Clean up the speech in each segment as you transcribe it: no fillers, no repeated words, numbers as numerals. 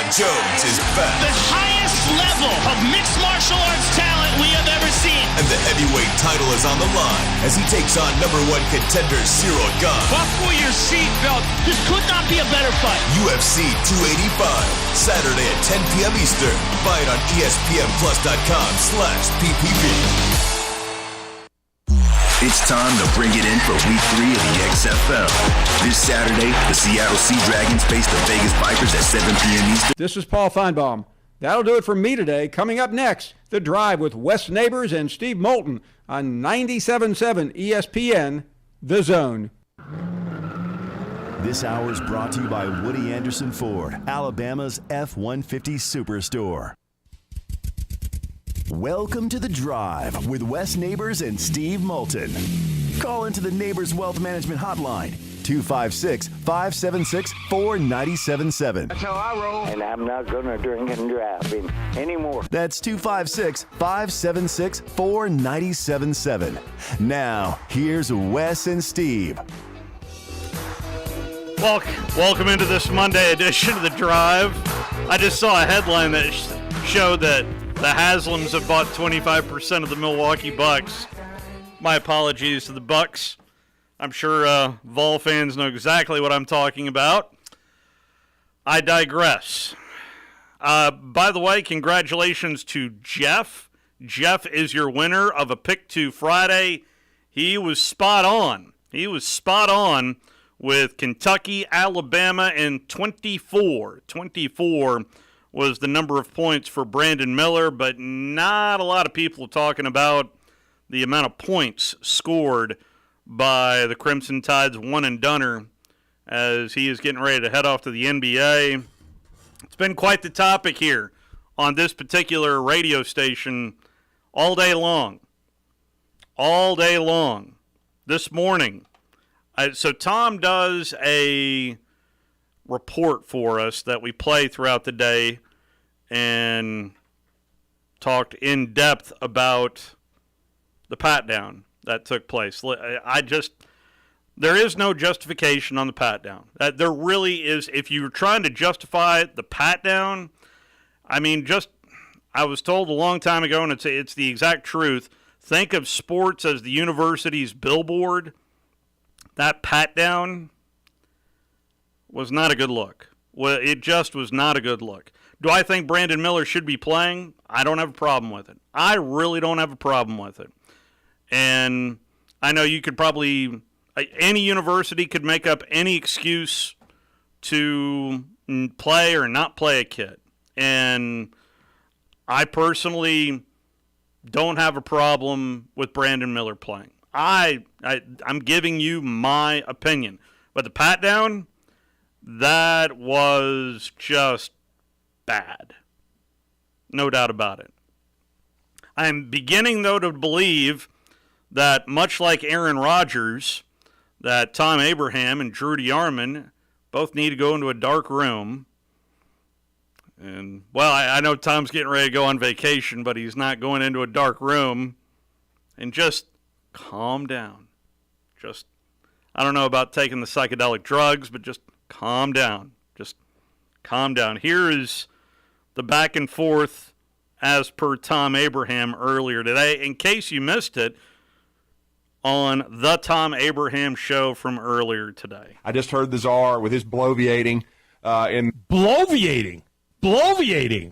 John Jones is back. The highest level of mixed martial arts talent we have ever seen. And the heavyweight title is on the line as he takes on #1 contender Cyril Gane. Buckle your seatbelt. This could not be a better fight. UFC 285, Saturday at 10 p.m. Eastern. Buy it on ESPNplus.com/PPV. It's time to bring it in for Week 3 of the XFL. This Saturday, the Seattle Sea Dragons face the Vegas Vipers at 7 p.m. Eastern. This is Paul Feinbaum. That'll do it for me today. Coming up next, The Drive with Wes Neighbors and Steve Moulton on 97.7 ESPN, The Zone. This hour is brought to you by Woody Anderson Ford, Alabama's F-150 Superstore. Welcome to The Drive with Wes Neighbors and Steve Moulton. Call into the Neighbors Wealth Management Hotline, 256-576-4977. That's how I roll. And I'm not going to drink and drive anymore. That's 256-576-4977. Now, here's Wes and Steve. Welcome into this Monday edition of The Drive. I just saw a headline that showed that the Haslams have bought 25% of the Milwaukee Bucks. My apologies to the Bucks. I'm sure Vol fans know exactly what I'm talking about. I digress. By the way, congratulations to Jeff. Jeff is your winner of a Pick 2 Friday. He was spot on. He was spot on with Kentucky, Alabama, and 24. 24 was the number of points for Brandon Miller, but not a lot of people talking about the amount of points scored by the Crimson Tide's one-and-doner as he is getting ready to head off to the NBA. It's been quite the topic here on this particular radio station all day long. All day long. This morning. So Tom does a report for us that we play throughout the day and talked in depth about the pat-down that took place. There is no justification on the pat-down. There really is. If you're trying to justify the pat-down, I was told a long time ago, and it's the exact truth, think of sports as the university's billboard. That pat-down was not a good look. Well, it just was not a good look. Do I think Brandon Miller should be playing? I don't have a problem with it. I really don't have a problem with it. And I know you could probably, any university could make up any excuse to play or not play a kid. And I personally don't have a problem with Brandon Miller playing. I'm giving you my opinion. But the pat-down, that was just bad. No doubt about it. I'm beginning, though, to believe that much like Aaron Rodgers, that Tom Abraham and Drew DeArmond both need to go into a dark room. And, well, I know Tom's getting ready to go on vacation, but he's not going into a dark room. And just calm down. I don't know about taking the psychedelic drugs, but just calm down. Just calm down. Here is the back and forth as per Tom Abraham earlier today. In case you missed it, on the Tom Abraham show from earlier today. I just heard the czar with his bloviating. Bloviating?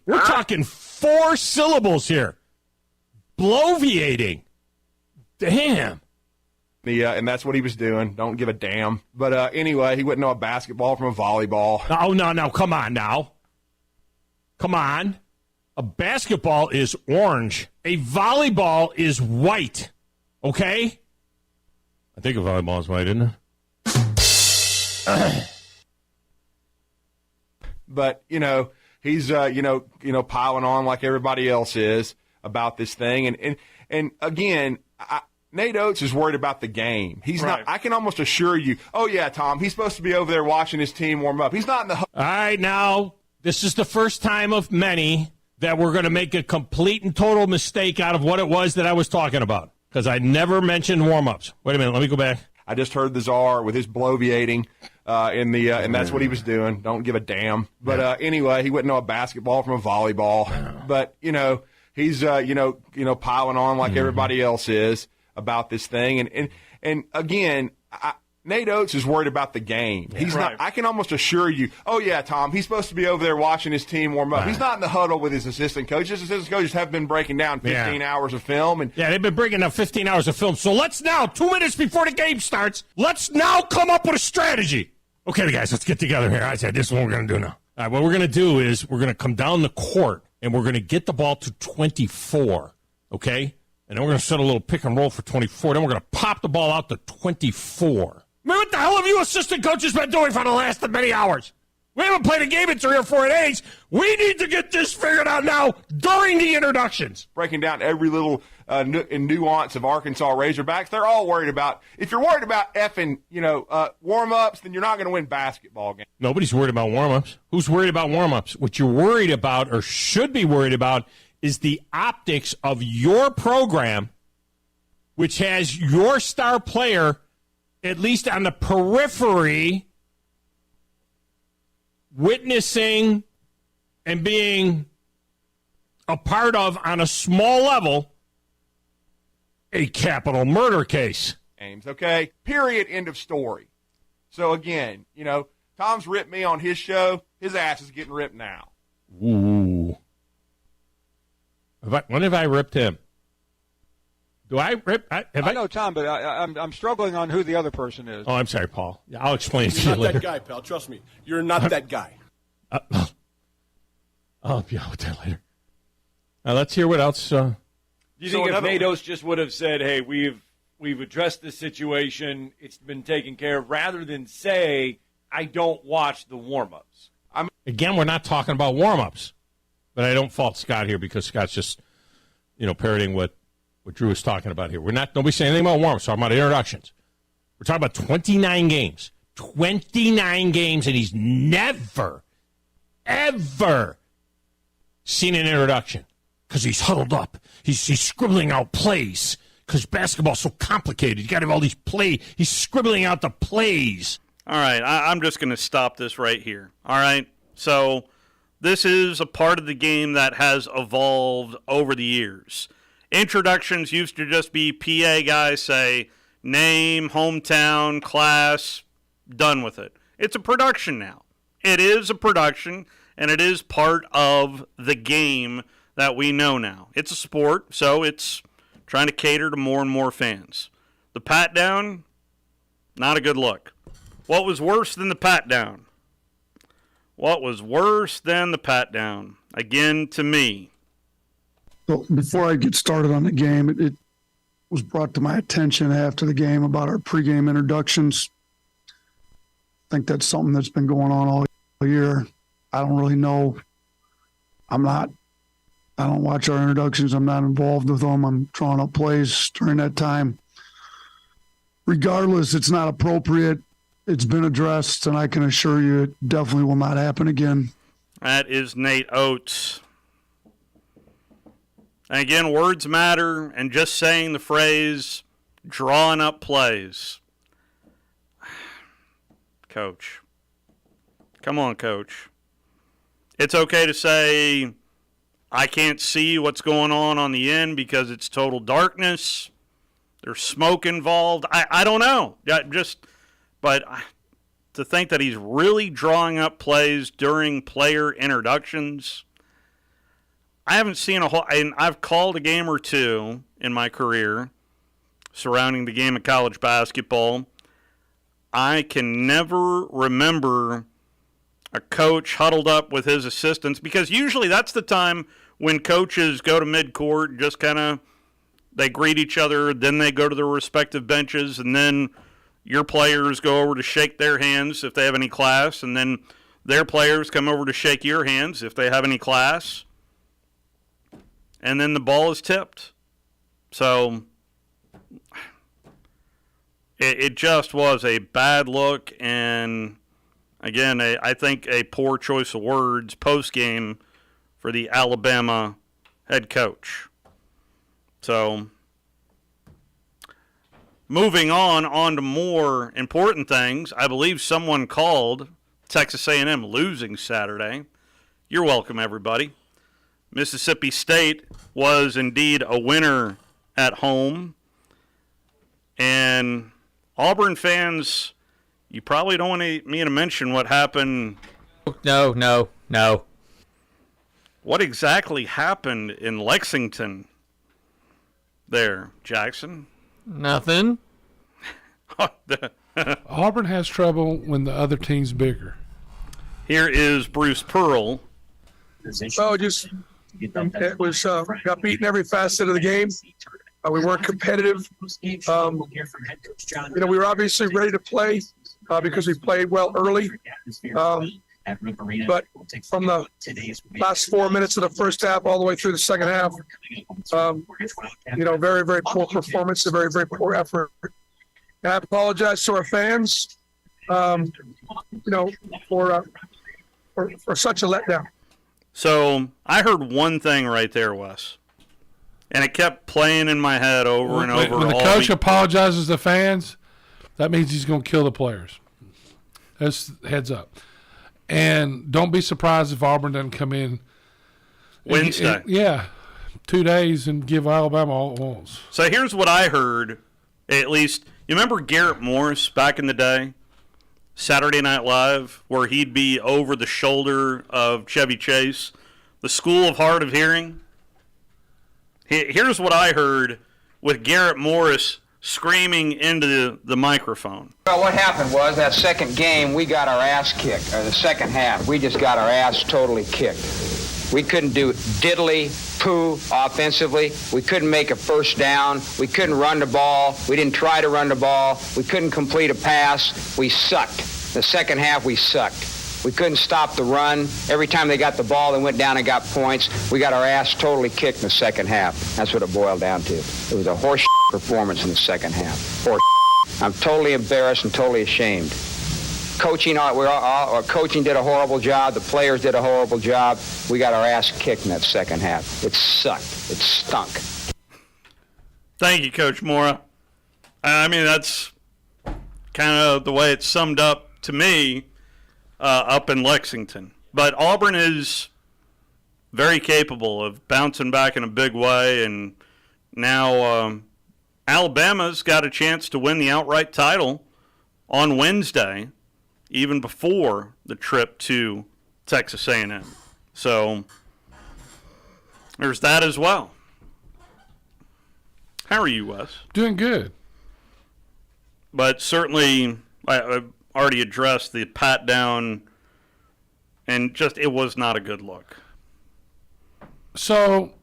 We're talking 4 syllables here. Bloviating. Damn. Yeah, and that's what he was doing. Don't give a damn. But anyway, he wouldn't know a basketball from a volleyball. Oh, no, come on now. Come on. A basketball is orange. A volleyball is white. Okay? I think a volleyball is white, isn't it? But, he's, piling on like everybody else is about this thing. And again, Nate Oates is worried about the game. He's right. not. I can almost assure you, oh, yeah, Tom, he's supposed to be over there watching his team warm up. He's not in the... All right, now, this is the first time of many that we're going to make a complete and total mistake out of what it was that I was talking about, because I never mentioned warm-ups. Wait a minute, let me go back. I just heard the czar with his bloviating. and that's what he was doing. Don't give a damn. But anyway, he wouldn't know a basketball from a volleyball. But he's piling on like everybody else is about this thing. And again, Nate Oates is worried about the game. He's not. I can almost assure you. Oh yeah, Tom. He's supposed to be over there watching his team warm up. He's not in the huddle with his assistant coach. His assistant coaches have been breaking down 15 hours of film. And they've been breaking down 15 hours of film. So let's now, 2 minutes before the game starts, let's now come up with a strategy. Okay, guys, let's get together here. I said, this is what we're going to do now. All right, what we're going to do is we're going to come down the court, and we're going to get the ball to 24, okay? And then we're going to set a little pick and roll for 24. Then we're going to pop the ball out to 24. Man, what the hell have you assistant coaches been doing for the last many hours? We haven't played a game in 3 or 4 days. We need to get this figured out now during the introductions. Breaking down every little nuance of Arkansas Razorbacks. They're all worried about, if you're worried about effing, warm-ups, then you're not going to win basketball games. Nobody's worried about warm-ups. Who's worried about warm-ups? What you're worried about or should be worried about is the optics of your program, which has your star player, at least on the periphery, witnessing and being a part of, on a small level, a capital murder case. Games, okay? Period. End of story. So, again, Tom's ripped me on his show. His ass is getting ripped now. Ooh. When have I ripped him? Do I rip? I know, Tom, but I'm struggling on who the other person is. Oh, I'm sorry, Paul. I'll explain it to you You're not later. that guy, pal. Trust me. You're not that guy. I'll be out with that later. Let's hear what else. Do you think if Nate Oates just would have said, hey, we've addressed this situation, it's been taken care of, rather than say, I don't watch the warm-ups? Again, we're not talking about warm-ups. But I don't fault Scott here because Scott's just, parroting what Drew is talking about here. Nobody's saying anything about warm-ups. We're talking about introductions. We're talking about 29 games. 29 games, and he's never, ever seen an introduction because he's huddled up. He's scribbling out plays because basketball's so complicated. You got to have all these plays. He's scribbling out the plays. All right, I'm just going to stop this right here. All right, so this is a part of the game that has evolved over the years. Introductions used to just be PA guys say, name, hometown, class, done with it. It's a production now. It is a production, and it is part of the game that we know now. It's a sport, so it's trying to cater to more and more fans. The pat down, not a good look. What was worse than the pat down? What was worse than the pat down? Again, to me. Well, before I get started on the game, it was brought to my attention after the game about our pregame introductions. I think that's something that's been going on all year. I don't really know. I don't watch our introductions. I'm not involved with them. I'm drawing up plays during that time. Regardless, it's not appropriate. It's been addressed, and I can assure you it definitely will not happen again. That is Nate Oates. And again, words matter, and just saying the phrase, drawing up plays. Coach. Come on, Coach. It's okay to say, I can't see what's going on the end because it's total darkness. There's smoke involved. I don't know. But to think that he's really drawing up plays during player introductions, I haven't seen and I've called a game or two in my career surrounding the game of college basketball. I can never remember a coach huddled up with his assistants, because usually that's the time when coaches go to midcourt, just kind of, they greet each other, then they go to their respective benches, and then your players go over to shake their hands if they have any class, and then their players come over to shake your hands if they have any class, and then the ball is tipped. So it just was a bad look, and again, I think a poor choice of words post-game for the Alabama head coach. So moving on to more important things. I believe someone called Texas A&M losing Saturday. You're welcome, everybody. Mississippi State was indeed a winner at home. And Auburn fans, you probably don't want me to mention what happened. No. What exactly happened in Lexington there, Jackson? Nothing. Auburn has trouble when the other team's bigger. Here is Bruce Pearl. Oh, it was got beaten every facet of the game. We weren't competitive. We were obviously ready to play because we played well early. But from the last 4 minutes of the first half all the way through the second half, very, very poor performance, a very, very poor effort. And I apologize to our fans, for such a letdown. So I heard one thing right there, Wes, and it kept playing in my head over and over. When the coach apologizes to fans, that means he's going to kill the players. That's heads up. And don't be surprised if Auburn doesn't come in Wednesday. 2 days and give Alabama all it wants. So here's what I heard, at least. You remember Garrett Morris back in the day? Saturday Night Live, where he'd be over the shoulder of Chevy Chase, the School of Hard of Hearing. Here's what I heard with Garrett Morris screaming into the microphone. Well, what happened was that second game, we got our ass kicked, or the second half. We just got our ass totally kicked. We couldn't do diddly poo offensively. We couldn't make a first down. We couldn't run the ball. We didn't try to run the ball. We couldn't complete a pass. We sucked. The second half, we sucked. We couldn't stop the run. Every time they got the ball, they went down and got points. We got our ass totally kicked in the second half. That's what it boiled down to. It was a horse performance in the second half. Horse. I'm totally embarrassed and totally ashamed. Coaching did a horrible job. The players did a horrible job. We got our ass kicked in that second half. It sucked. It stunk. Thank you, Coach Mora. I mean, that's kind of the way it's summed up to me up in Lexington. But Auburn is very capable of bouncing back in a big way, and now Alabama's got a chance to win the outright title on Wednesday, even before the trip to Texas A&M. So there's that as well. How are you, Wes? Doing good. But certainly, I've already addressed the pat down, and just it was not a good look. So,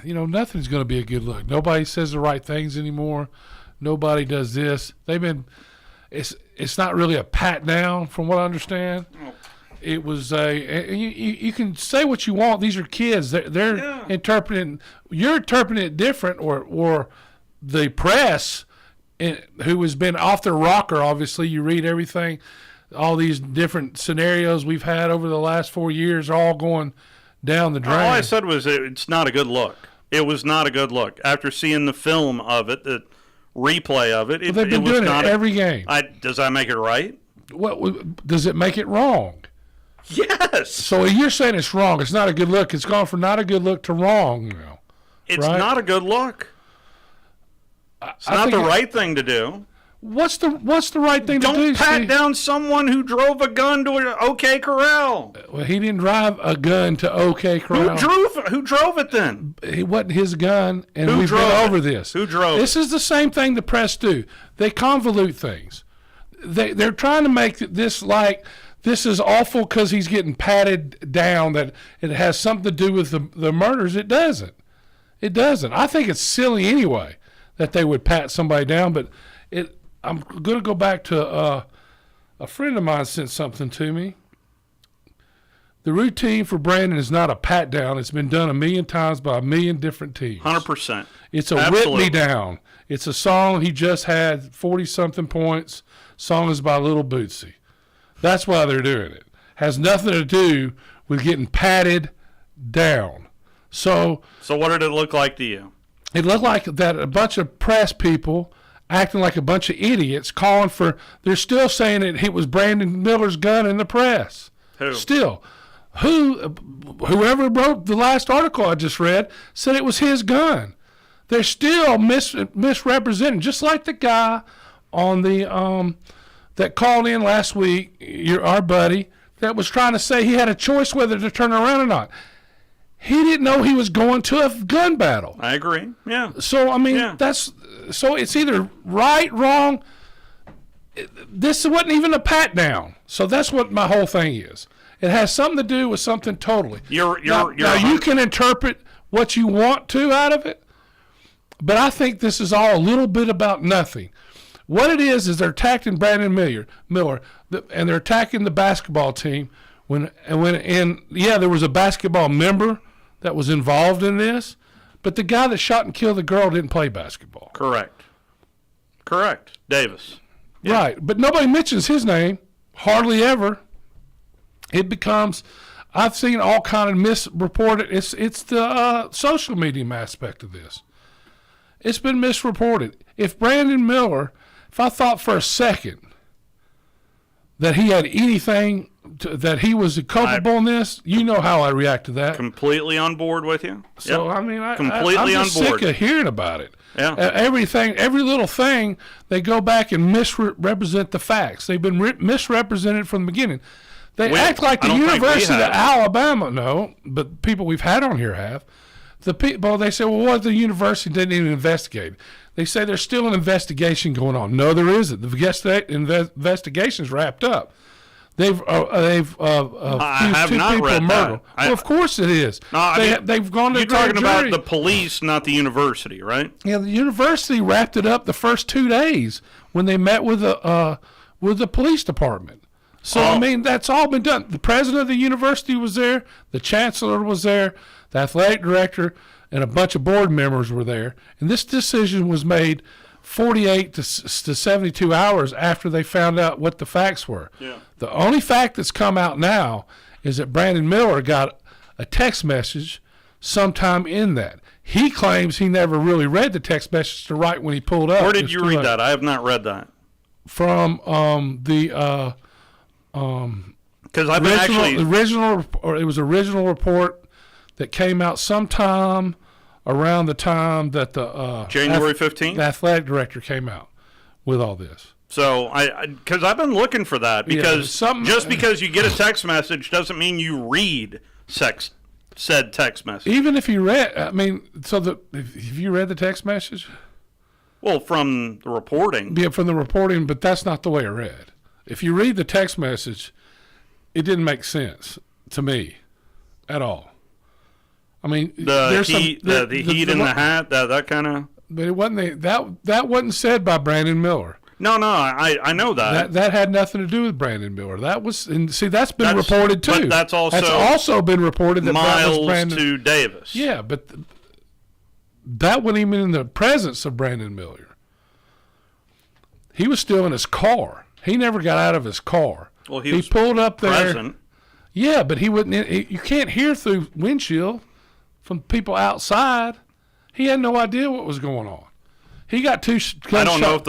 nothing's going to be a good look. Nobody says the right things anymore. Nobody does this. It's not really a pat down, from what I understand. It was you can say what you want. These are kids. They're interpreting. You're interpreting it different, or the press, who has been off their rocker. Obviously, you read everything. All these different scenarios we've had over the last 4 years are all going down the drain. All I said was it's not a good look. It was not a good look. After seeing the film of it, the replay of it, they've been doing it every game. Does that make it right? What does it make it wrong? Yes. So you're saying it's wrong. It's not a good look. It's gone from not a good look to wrong now. It's right? not a good look. It's not the right thing to do. What's the right thing to do? Don't pat down someone who drove a gun to an OK Corral. Well, he didn't drive a gun to OK Corral. Who drove it then? It wasn't his gun, and we've been over this. Who drove This is the same thing the press do. They convolute things. They're trying to make this like this is awful because he's getting patted down, that it has something to do with the murders. It doesn't. It doesn't. I think it's silly anyway that they would pat somebody down, but I'm going to go back to a friend of mine sent something to me. The routine for Brandon is not a pat down. It's been done 1,000,000 times by 1,000,000 different teams. 100%. It's a whip me down. It's a song he just had 40-something points. Song is by Little Bootsy. That's why they're doing it. Has nothing to do with getting patted down. So what did it look like to you? it looked like that a bunch of press people acting like a bunch of idiots calling for, they're still saying that it was Brandon Miller's gun in the press. Who? Still. Whoever wrote the last article I just read said it was his gun. They're still misrepresenting, just like the guy on the that called in last week, our buddy, that was trying to say he had a choice whether to turn around or not. He didn't know he was going to a gun battle. I agree. Yeah. So I mean, so it's either right, wrong. This wasn't even a pat down. So that's what my whole thing is. It has something to do with something totally. Now you can interpret what you want to out of it, but I think this is all a little bit about nothing. What it is they're attacking Brandon Miller, and they're attacking the basketball team. There was a basketball member that was involved in this, but the guy that shot and killed the girl didn't play basketball. Correct. Davis. Yeah. Right, but nobody mentions his name, hardly ever. It becomes, I've seen all kind of misreported. It's the social media aspect of this. It's been misreported. If Brandon Miller, if I thought for a second that he had anything that he was culpable in this, you know how I react to that. Completely on board with you. So yep. I mean, I'm on just board. sick of hearing about it. Yeah. Every little thing, they go back and misrepresent the facts. They've been misrepresented from the beginning. They act like the University of Alabama. No, but people we've had on here have. The people, they say, well, what, the university didn't even investigate? They say there's still an investigation going on. No, there isn't. The investigation's wrapped up. They've I have two not people read murdered. that. Well, of course it is. No, they've gone to you're grand talking jury. about the police, not the university, right? Yeah, the university wrapped it up the first 2 days when they met with the police department. So, I mean, that's all been done. The president of the university was there. The chancellor was there. The athletic director and a bunch of board members were there. And this decision was made 48 to 72 hours after they found out what the facts were. Yeah. The only fact that's come out now is that Brandon Miller got a text message sometime in that. He claims he never really read the text message to right when he pulled up. Where did you read that? I have not read that. From because I've been it was original report that came out sometime around the time that the January 15th, the athletic director came out with all this. So because I've been looking for that, because just because you get a text message doesn't mean you read said text message. Even if you read, I mean, if you read the text message, well, from the reporting, from the reporting, but that's not the way it read. If you read the text message, it didn't make sense to me at all. I mean, the heat in the hat, that kind of. But it wasn't that wasn't said by Brandon Miller. No, I know that. That had nothing to do with Brandon Miller. That was, and see, that's been reported too. But that's also been reported that Miles was Brandon to Davis. Yeah, but that wasn't even in the presence of Brandon Miller. He was still in his car. He never got out of his car. Well, he pulled up there. Present. Yeah, but he wouldn't. You can't hear through windshield from people outside. He had no idea what was going on. He got two gunshots. I don't know if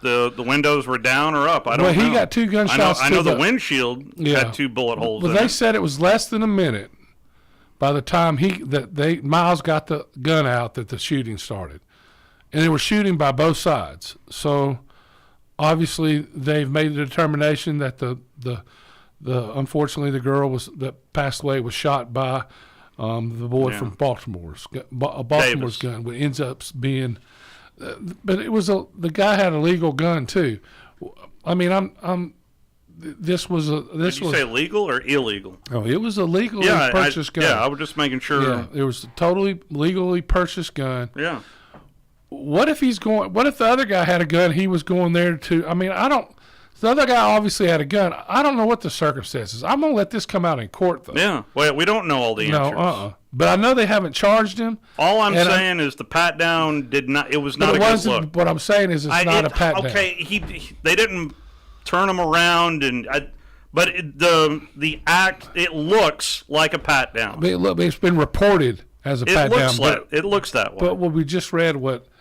the windows were down or up. I don't know. Well, he got two gunshots. I know the windshield had 2 bullet holes. Well, they said it was less than a minute by the time Miles got the gun out that the shooting started, and they were shooting by both sides. So obviously they've made the determination that the unfortunately the girl that passed away was shot by the boy from Baltimore's gun, which ends up being. But it was the guy had a legal gun too. I mean, This was Did you say legal or illegal? Oh, it was a legally purchased gun. Yeah, I was just making sure. Yeah, it was a totally legally purchased gun. Yeah. What if the other guy had a gun? He was going there to. I mean, the other guy obviously had a gun. I don't know what the circumstances. I'm gonna let this come out in court though. Yeah. Well, we don't know all the answers. No. But I know they haven't charged him. All I'm saying is the pat down did not. It was not a good look. What I'm saying is it's not a pat down. Okay, they didn't turn him around, but the act, it looks like a pat down. It's been reported as a pat down. It looks that way. But we just read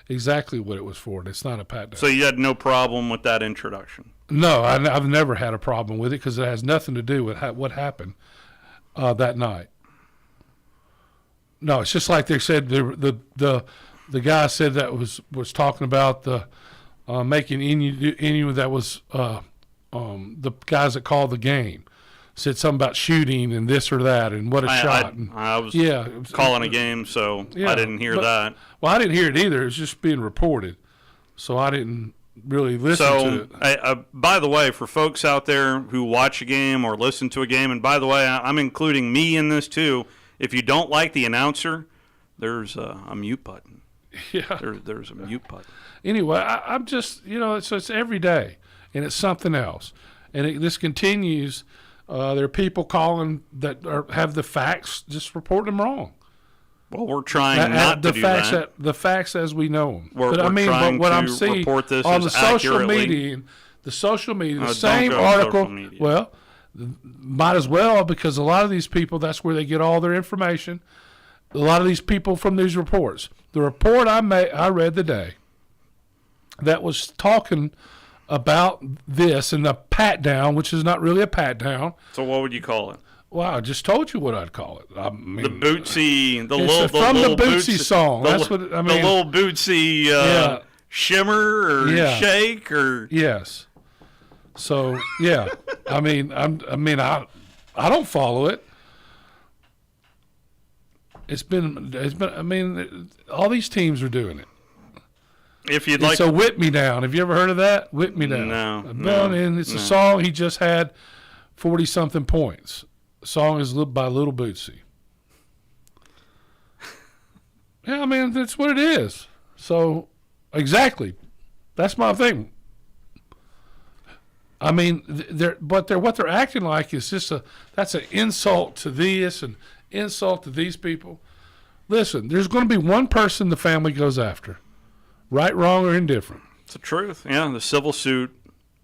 exactly what it was for, and it's not a pat down. So you had no problem with that introduction? No, I've never had a problem with it because it has nothing to do with what happened that night. No, it's just like they said the guy said that was talking about the making any that was the guys that called the game said something about shooting and this or that and what a shot. I was calling a game, so I didn't hear that. Well, I didn't hear it either. It was just being reported, so I didn't really listen to it. By the way, for folks out there who watch a game or listen to a game, and by the way, I'm including me in this too. If you don't like the announcer, there's a mute button. Yeah, there's a mute button. Anyway, I'm just it's every day, and it's something else, and this continues. There are people calling that have the facts, just report them wrong. Well, we're trying not to do that. The facts as we know them. We're trying what to I'm seeing report this on the social accurately. media, the same article. Well, might as well, because a lot of these people, that's where they get all their information. A lot of these people from these reports. The report I read today that was talking about this and the pat down, which is not really a pat down. So what would you call it? Well, I just told you what I'd call it. I mean, the Bootsy, the from little the Bootsy song. That's what I mean. The little Bootsy shimmer or shake or yes. So yeah, I don't follow it. It's been. I mean, all these teams are doing it. If you'd like, so Whip Me Down. Have you ever heard of that? Whip Me Down. No. And it's a song. He just had 40-something points. The song is by Little Bootsy. Yeah, I mean, that's what it is. So, exactly. That's my thing. I mean, what they're acting like is just that's an insult to this and insult to these people. Listen, there's going to be one person the family goes after. Right, wrong, or indifferent. It's the truth. Yeah, the civil suit,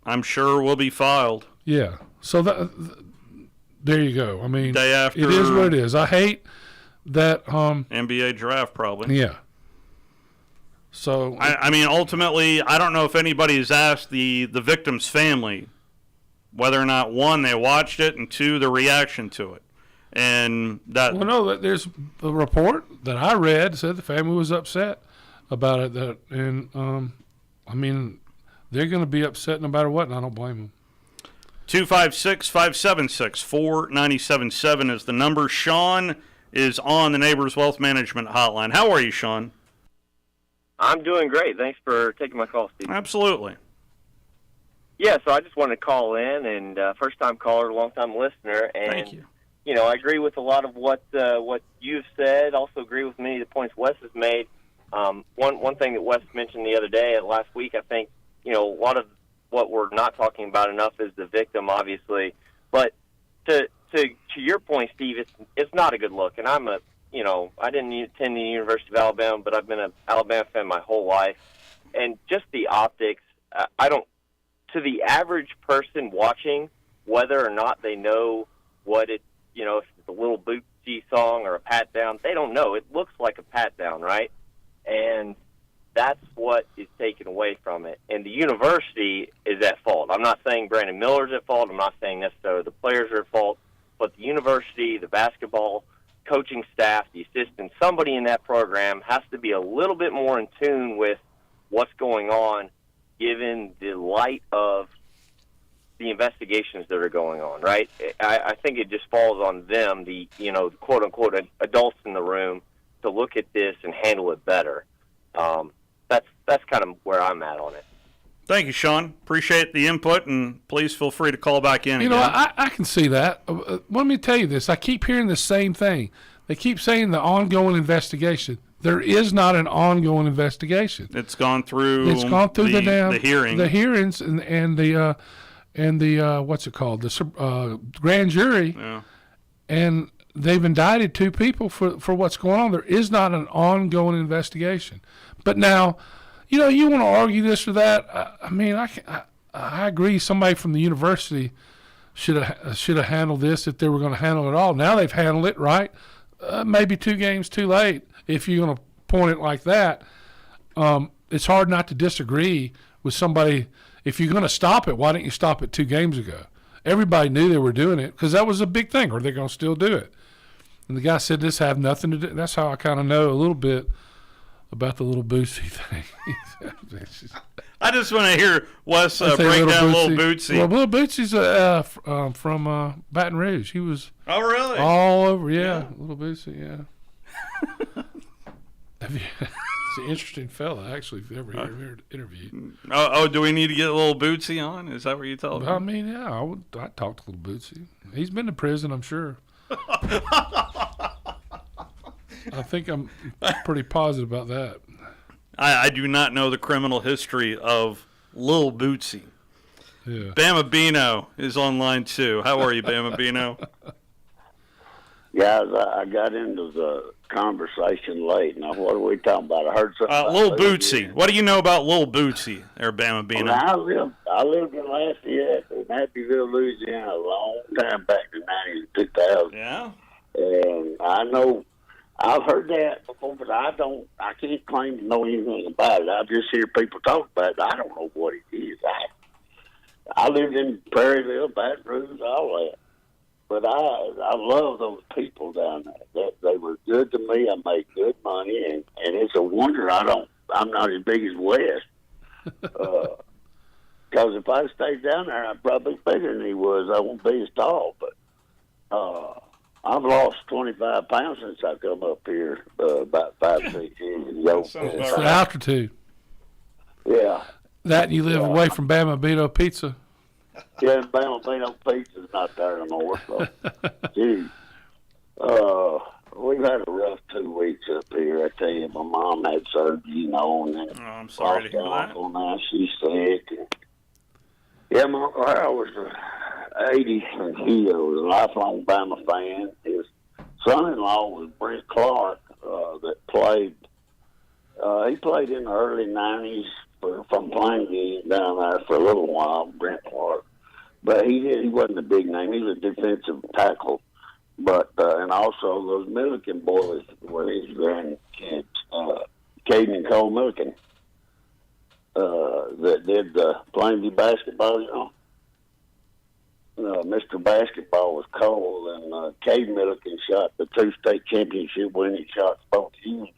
I'm sure, will be filed. Yeah. So there you go. I mean, day after, it is what it is. I hate that. NBA draft, probably. Yeah. So I mean, ultimately, I don't know if anybody's asked the victim's family whether or not, one, they watched it, and two, the reaction to it. And that. Well, no, there's a report that I read said the family was upset about it, and I mean, they're going to be upset no matter what, and I don't blame them. 256-576-4977 is the number. Sean is on the Neighbors Wealth Management Hotline. How are you, Sean? I'm doing great. Thanks for taking my call, Steve. Absolutely. Yeah, so I just wanted to call in, and first-time caller, long-time listener. And, thank you. You know, I agree with a lot of what you've said. Also agree with many of the points Wes has made. One thing that Wes mentioned the other day, last week, I think, you know, a lot of what we're not talking about enough is the victim, obviously. But to your point, Steve, it's not a good look. And I didn't attend the University of Alabama, but I've been an Alabama fan my whole life. And just the optics, to the average person watching, whether or not they know what it, you know, if it's a Little Bootsy song or a pat down, they don't know. It looks like a pat down, right? And that's what is taken away from it. And the university is at fault. I'm not saying Brandon Miller's at fault. I'm not saying necessarily the players are at fault. But the university, the basketball coaching staff, the assistants, somebody in that program has to be a little bit more in tune with what's going on, given the light of the investigations that are going on, right? I think it just falls on them, the quote-unquote adults in the room, to look at this and handle it better. That's kind of where I'm at on it. Thank you, Sean. Appreciate the input, and please feel free to call back in. You know, I can see that. Let me tell you this. I keep hearing the same thing. They keep saying the ongoing investigation. There is not an ongoing investigation. It's gone through. The hearing, the hearings, and the what's it called? The grand jury. Yeah. And they've indicted 2 people for what's going on. There is not an ongoing investigation. But now, you know, you want to argue this or that. I mean, I agree. Somebody from the university should have handled this if they were going to handle it all. Now they've handled it right. maybe 2 games too late. If you're going to point it like that, it's hard not to disagree with somebody. If you're going to stop it, why didn't you stop it 2 games ago? Everybody knew they were doing it because that was a big thing. Or they're going to still do it. And the guy said this have nothing to do. That's how I kind of know a little bit about the little Bootsy thing. I just want to hear Wes break down Little Bootsy. Well, Little Bootsy's from Baton Rouge. He was really all over. Yeah. Little Bootsy. Yeah. He's an interesting fella, actually. If you ever interviewed. Oh, do we need to get Little Bootsy on? Is that what you told me? I mean, yeah, I'd talk to Little Bootsy. He's been to prison, I'm sure. I think I'm pretty positive about that. I do not know the criminal history of Lil Bootsy. Yeah. Bama Bino is online too. How are you, Bama Bino? Guys, I got into the conversation late. Now, what are we talking about? I heard something about Lil Bootsy. What do you know about Lil Bootsy there, Bama Bino? Well, I lived in Lafayette, in Happyville, Louisiana, a long time back in the 90s and 2000. Yeah? And I know, I've heard that before, but I can't claim to know anything about it. I just hear people talk about it. I don't know what it is. I lived in Prairieville, Baton Rouge, all that. But I love those people down there. They were good to me. I made good money, and it's a wonder I'm not as big as West. Because if I stayed down there, I'd probably be bigger than he was. I won't be as tall, but I've lost 25 pounds since I come up here about 5-6 years ago. It's the altitude. Yeah. That and you live away from Bama Bino Pizza. Yeah, Bama Bino Pizza's not there anymore. So, gee, we've had a rough 2 weeks up here. I tell you, my mom had surgery, and then I'm sorry to hear that. Now she's sick. And, yeah, my grandpa was 80, and he was a lifelong Bama fan. His son-in-law was Brent Clark, that played. He played in the early 90s from playing games down there for a little while, Brent Clark. But he wasn't a big name. He was a defensive tackle. But and also those Milliken boys were his grandkids, Caden and Cole Milliken, that did Plainview basketball. Mr. Basketball was Cole, and Caden Milliken shot the 2 state championship winning shots both teams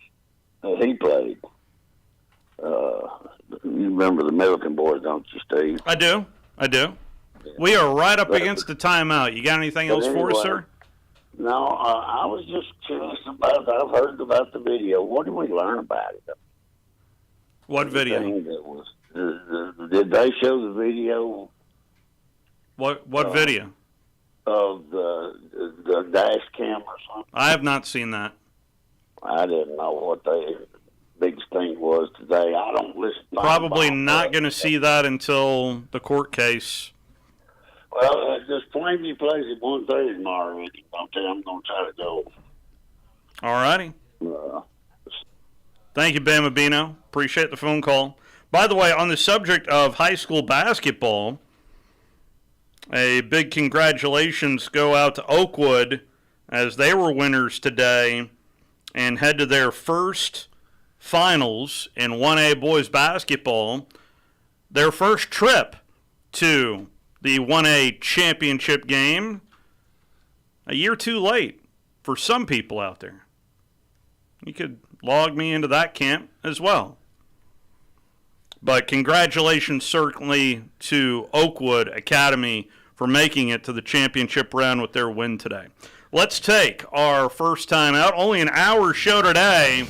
that he played. You remember the Milliken boys, don't you, Steve? I do. Yeah. We are right up against the timeout. You got anything else for us, sir? No, I was just curious about it. I've heard about the video. What did we learn about it? What video? Did they show the video? What video? Of the dash cam or something? I have not seen that. I didn't know what the biggest thing was today. I don't listen. Probably not going to see that until the court case. Well, just Plainview plays at 1:30 tomorrow, Ricky. I'm going to try to go. All righty. Thank you, Bama Bino. Appreciate the phone call. By the way, on the subject of high school basketball, a big congratulations go out to Oakwood as they were winners today and head to their first finals in 1A boys basketball, their first trip to the 1A championship game, a year too late for some people out there. You could log me into that camp as well. But congratulations certainly to Oakwood Academy for making it to the championship round with their win today. Let's take our first time out. Only an hour show today.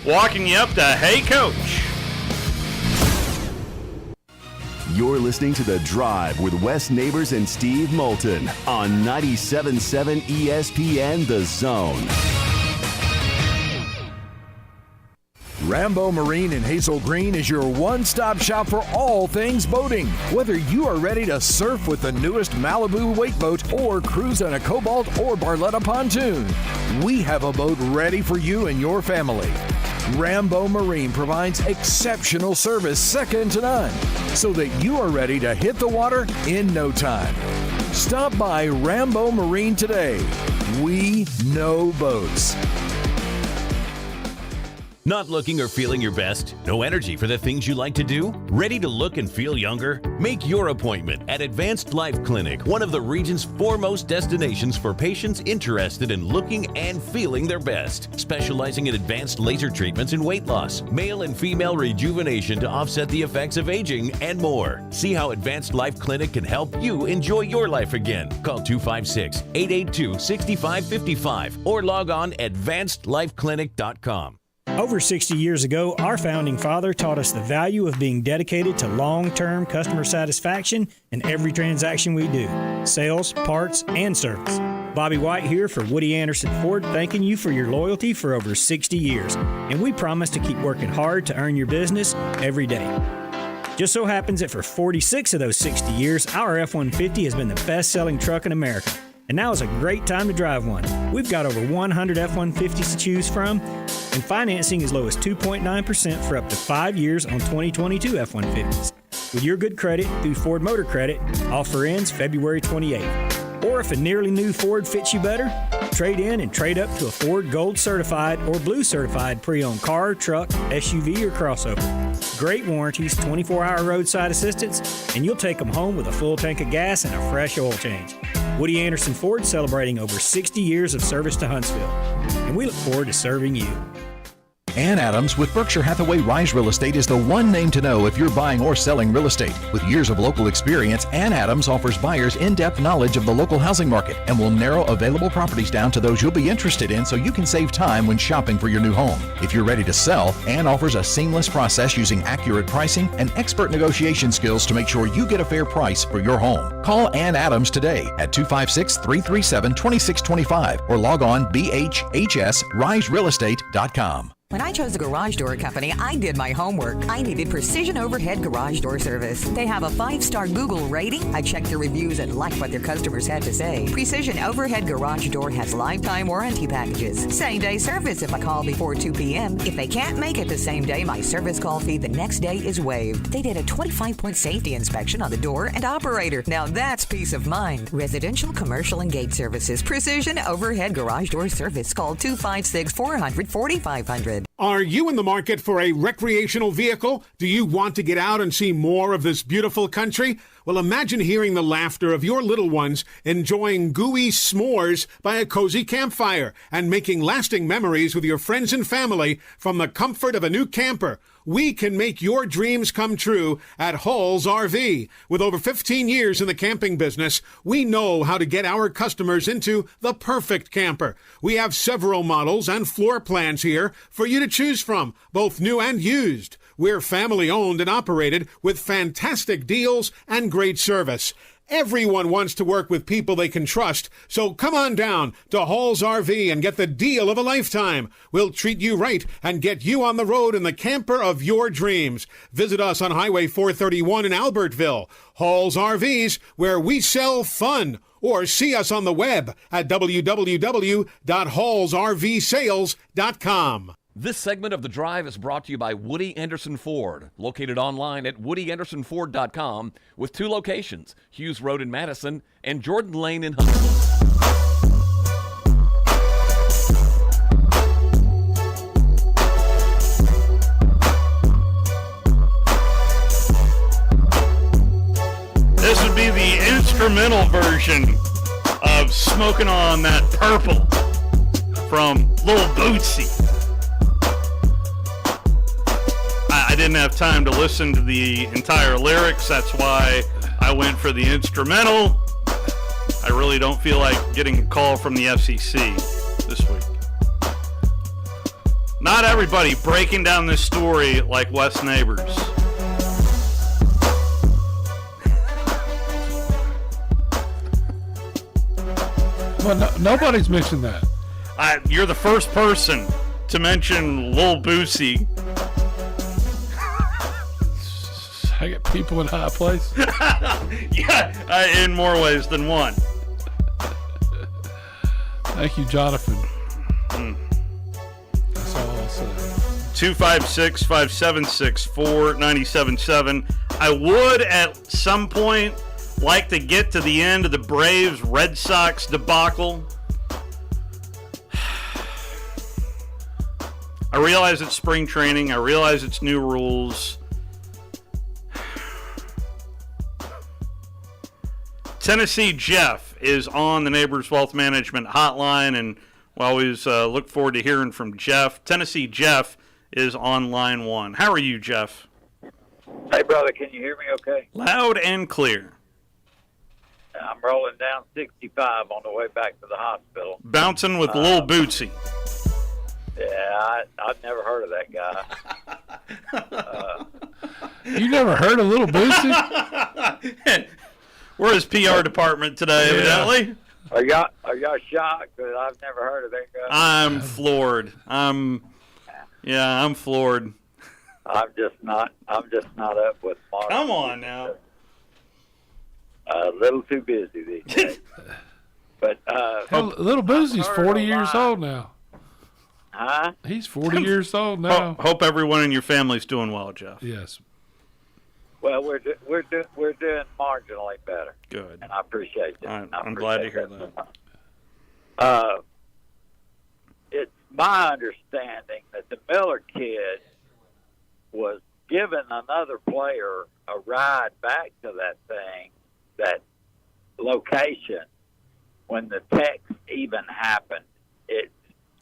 Walking you up to Hey Coach. You're listening to The Drive with Wes Neighbors and Steve Moulton on 97.7 ESPN The Zone. Rambo Marine in Hazel Green is your one-stop shop for all things boating. Whether you are ready to surf with the newest Malibu wake boat or cruise on a Cobalt or Barletta pontoon, we have a boat ready for you and your family. Rambo Marine provides exceptional service second to none, so that you are ready to hit the water in no time. Stop by Rambo Marine today. We know boats. Not looking or feeling your best? No energy for the things you like to do? Ready to look and feel younger? Make your appointment at Advanced Life Clinic, one of the region's foremost destinations for patients interested in looking and feeling their best. Specializing in advanced laser treatments and weight loss, male and female rejuvenation to offset the effects of aging, and more. See how Advanced Life Clinic can help you enjoy your life again. Call 256-882-6555 or log on advancedlifeclinic.com. Over 60 years ago, our founding father taught us the value of being dedicated to long-term customer satisfaction in every transaction we do, sales, parts, and service. Bobby White here for Woody Anderson Ford, thanking you for your loyalty for over 60 years, and we promise to keep working hard to earn your business every day. Just so happens that for 46 of those 60 years, our F-150 has been the best-selling truck in America. And now is a great time to drive one. We've got over 100 F-150s to choose from, and financing as low as 2.9% for up to 5 years on 2022 F-150s. With your good credit through Ford Motor Credit, offer ends February 28th. Or if a nearly new Ford fits you better, trade in and trade up to a Ford Gold Certified or Blue Certified pre-owned car, truck, SUV, or crossover. Great warranties, 24-hour roadside assistance, and you'll take them home with a full tank of gas and a fresh oil change. Woody Anderson Ford celebrating over 60 years of service to Huntsville, and we look forward to serving you. Ann Adams with Berkshire Hathaway Rise Real Estate is the one name to know if you're buying or selling real estate. With years of local experience, Ann Adams offers buyers in-depth knowledge of the local housing market and will narrow available properties down to those you'll be interested in so you can save time when shopping for your new home. If you're ready to sell, Ann offers a seamless process using accurate pricing and expert negotiation skills to make sure you get a fair price for your home. Call Ann Adams today at 256-337-2625 or log on bhhsriserealestate.com. When I chose a garage door company, I did my homework. I needed Precision Overhead Garage Door Service. They have a 5-star Google rating. I checked their reviews and liked what their customers had to say. Precision Overhead Garage Door has lifetime warranty packages. Same-day service if I call before 2 p.m. If they can't make it the same day, my service call fee the next day is waived. They did a 25-point safety inspection on the door and operator. Now that's peace of mind. Residential, commercial, and gate services. Precision Overhead Garage Door Service. Call 256-400-4500. Are you in the market for a recreational vehicle? Do you want to get out and see more of this beautiful country? Well, imagine hearing the laughter of your little ones enjoying gooey s'mores by a cozy campfire and making lasting memories with your friends and family from the comfort of a new camper. We can make your dreams come true at Hall's RV. With over 15 years in the camping business, we know how to get our customers into the perfect camper. We have several models and floor plans here for you to choose from, both new and used. We're family owned and operated with fantastic deals and great service. Everyone wants to work with people they can trust, so come on down to Hall's RV and get the deal of a lifetime. We'll treat you right and get you on the road in the camper of your dreams. Visit us on Highway 431 in Albertville. Hall's RVs, where we sell fun. Or see us on the web at www.hallsrvsales.com. This segment of The Drive is brought to you by Woody Anderson Ford, located online at woodyAndersonFord.com with 2 locations, Hughes Road in Madison and Jordan Lane in Huntsville. This would be the instrumental version of Smoking on That Purple from Lil Bootsy. I didn't have time to listen to the entire lyrics. That's why I went for the instrumental. I really don't feel like getting a call from the FCC this week. Not everybody breaking down this story like Wes Neighbors. Well, nobody's mentioned that. You're the first person to mention Lil Bootsy. I get people in high place. Yeah, in more ways than one. Thank you, Jonathan. That's all I'll say. 256-576-4977. I would at some point like to get to the end of the Braves Red Sox debacle. I realize it's spring training. I realize it's new rules. Tennessee Jeff is on the Neighbors Wealth Management hotline, and we always look forward to hearing from Jeff. Tennessee Jeff is on line 1. How are you, Jeff? Hey, brother, can you hear me okay? Loud and clear. I'm rolling down 65 on the way back to the hospital. Bouncing with Lil Bootsy. Yeah, I've never heard of that guy. You never heard of Little Bootsy? We're his PR department today, evidently. Are y'all shocked that I've never heard of that guy? I'm floored. I'm floored. I'm just not up with Mark. Come on now. A little too busy these days. But Little Boosy's 40 years old now. Huh? He's 40 years old now. Hope everyone in your family's doing well, Jeff. Yes. Well, we're doing marginally better. Good. And I appreciate it. I'm glad to hear that. It's my understanding that the Miller kid was giving another player a ride back to that location, when the text even happened.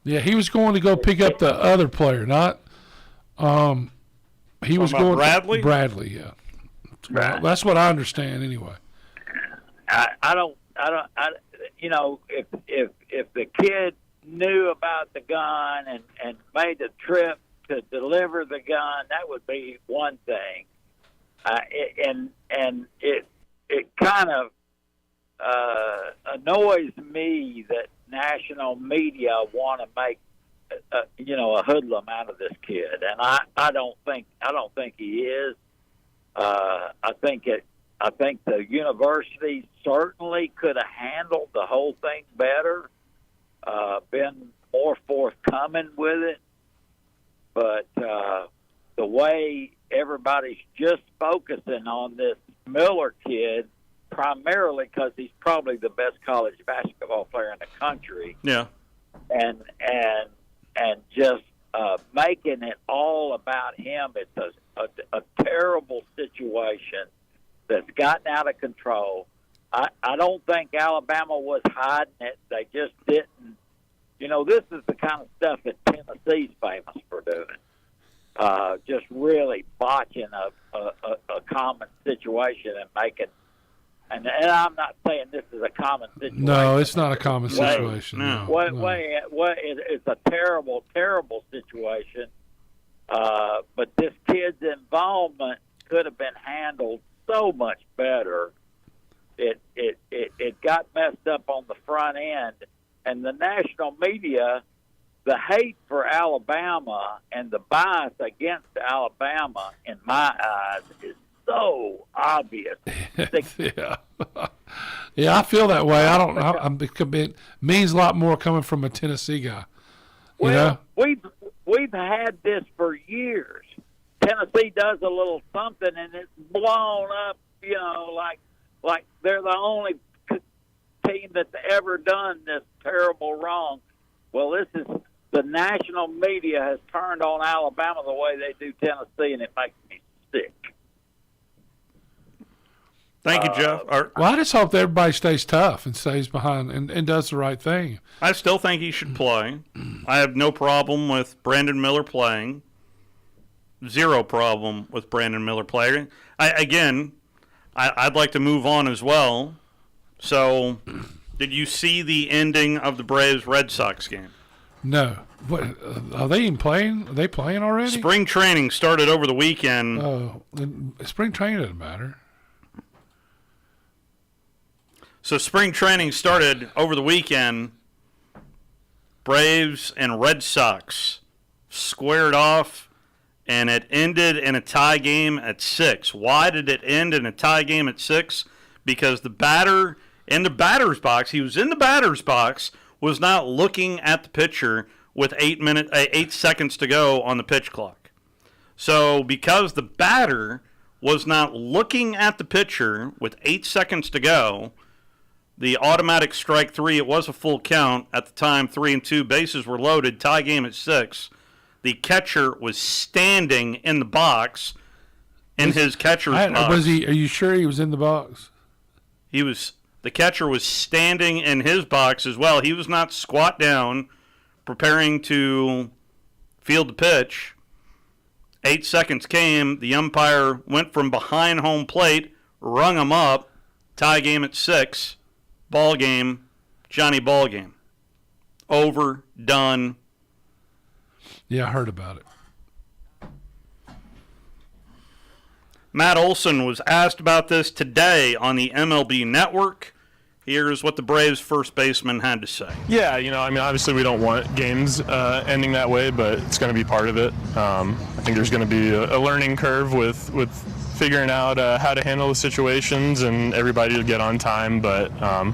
Yeah, he was going to go pick up the other player, not. He was going Bradley. Bradley, yeah. Right. That's what I understand, anyway. I don't. You know, if the kid knew about the gun and made the trip to deliver the gun, that would be one thing. And it kind of annoys me that national media want to make a hoodlum out of this kid, and I don't think he is. I think the university certainly could have handled the whole thing better, been more forthcoming with it. But the way everybody's just focusing on this Miller kid, primarily because he's probably the best college basketball player in the country. Yeah. And just making it all about him. It's a terrible situation that's gotten out of control. I don't think Alabama was hiding it. They just didn't. You know, this is the kind of stuff that Tennessee's famous for doing. Just really botching a common situation and making. And I'm not saying this is a common situation. No, it's not a common situation. It's a terrible, terrible situation. But this kid's involvement could have been handled so much better. It got messed up on the front end, and the national media, the hate for Alabama and the bias against Alabama, in my eyes, is so obvious. Yeah, I feel that way. It means a lot more coming from a Tennessee guy. You know? We've had this for years. Tennessee does a little something, and it's blown up. You know, like they're the only team that's ever done this terrible wrong. Well, this is the national media has turned on Alabama the way they do Tennessee, and it makes me sick. Thank you, Jeff. Well, I just hope that everybody stays tough and stays behind and does the right thing. I still think he should play. I have no problem with Brandon Miller playing. Zero problem with Brandon Miller playing. I'd like to move on as well. So, did you see the ending of the Braves-Red Sox game? No. What, are they even playing? Are they playing already? Spring training started over the weekend. Oh, spring training doesn't matter. So spring training started over the weekend. Braves and Red Sox squared off, and it ended in a tie game at 6. Why did it end in a tie game at 6? Because the batter in the batter's box, he was in the batter's box, was not looking at the pitcher with 8 seconds to go on the pitch clock. So because the batter was not looking at the pitcher with 8 seconds to go, the automatic strike 3, it was a full count at the time, 3-2, bases were loaded, tie game at 6. The catcher was standing in the box in his catcher's box. Are you sure he was in the box? The catcher was standing in his box as well. He was not squat down, preparing to field the pitch. 8 seconds came. The umpire went from behind home plate, rung him up. Tie game at 6. Ball game. Johnny ball game. Over. Done. Yeah, I heard about it. Matt Olson was asked about this today on the MLB Network. Here's what the Braves first baseman had to say. Yeah, obviously we don't want games ending that way, but it's going to be part of it. I think there's going to be a learning curve with figuring out how to handle the situations and everybody to get on time. But I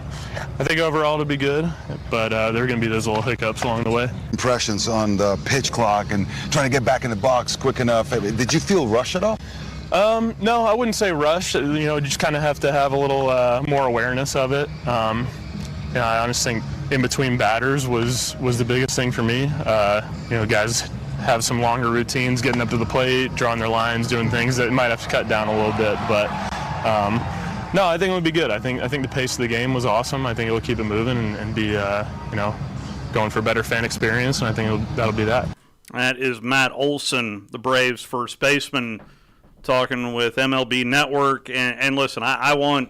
think overall it'll be good, but there are going to be those little hiccups along the way. Impressions on the pitch clock and trying to get back in the box quick enough. Did you feel rushed at all? No, I wouldn't say rush. You just kind of have to have a little more awareness of it. I honestly think in between batters was the biggest thing for me. Guys have some longer routines, getting up to the plate, drawing their lines, doing things that might have to cut down a little bit. But no, I think it would be good. I think the pace of the game was awesome. I think it will keep it moving and be going for a better fan experience. And I think that'll be that. That is Matt Olson, the Braves first baseman, talking with MLB Network. And listen, I want